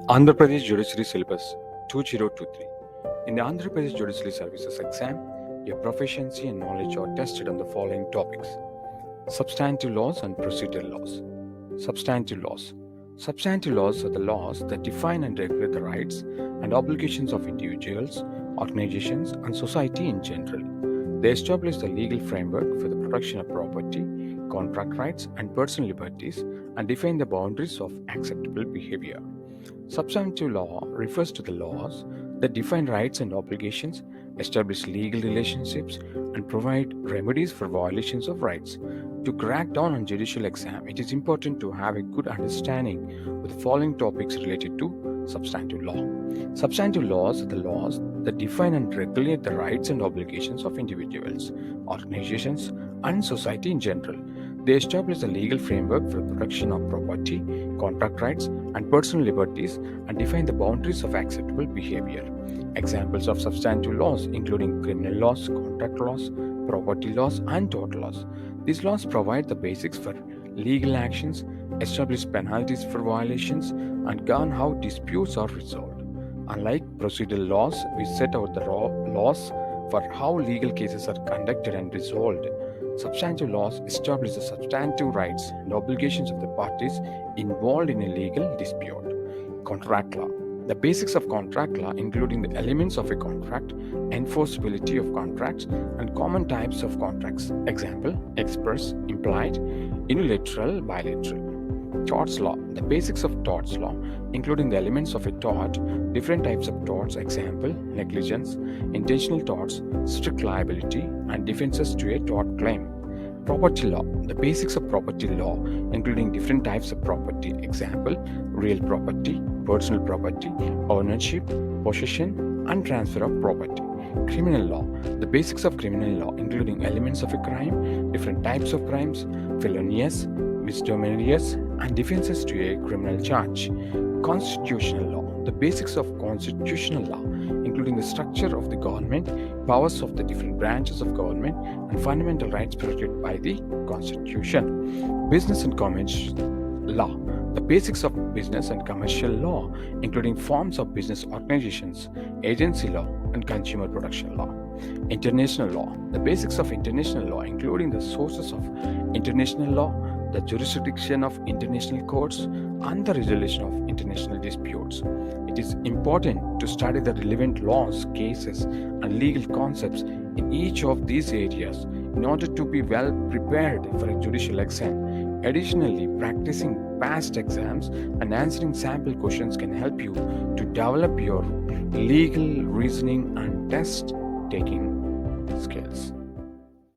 Andhra Pradesh Judiciary Syllabus 2023. In the Andhra Pradesh Judiciary Services exam, your proficiency and knowledge are tested on the following topics: substantive laws and procedural laws. Substantive laws. Substantive laws are the laws that define and regulate the rights and obligations of individuals, organizations, and society in general. They establish the legal framework for the protection of property, contract rights, and personal liberties and define the boundaries of acceptable behavior. Substantive law refers to the laws that define rights and obligations, establish legal relationships, and provide remedies for violations of rights. To crack down on judicial exam, it is important to have a good understanding of the following topics related to substantive law. Substantive laws are the laws that define and regulate the rights and obligations of individuals, organizations, and society in general. They establish the legal framework for the protection of property, contract rights, and personal liberties and define the boundaries of acceptable behavior. Examples of substantive laws including criminal laws, contract laws, property laws, and tort laws. These laws provide the basics for legal actions, establish penalties for violations, and govern how disputes are resolved. Unlike procedural laws, which set out the laws for how legal cases are conducted and resolved, substantive laws establish the substantive rights and obligations of the parties involved in a legal dispute. Contract law. The basics of contract law, including the elements of a contract, enforceability of contracts, and common types of contracts. Example: express, implied, unilateral, bilateral. Torts law. The basics of torts law, including the elements of a tort, different types of torts. Example: negligence, intentional torts, strict liability, and defenses to a tort claim. Property law. The basics of property law, including different types of property. Example: real property, personal property, ownership, possession, and transfer of property. Criminal law. The basics of criminal law, including elements of a crime, different types of crimes, felonious, misdemeanors, and defenses to a criminal charge. Constitutional law. The basics of constitutional law, including the structure of the government, powers of the different branches of government, and fundamental rights protected by the Constitution. Business and commercial law. The basics of business and commercial law, including forms of business organizations, agency law, and consumer protection law. International law. The basics of international law, including the sources of international law, the jurisdiction of international courts, and the resolution of international disputes. It is important to study the relevant laws, cases, and legal concepts in each of these areas in order to be well prepared for a judicial exam. Additionally, practicing past exams and answering sample questions can help you to develop your legal reasoning and test taking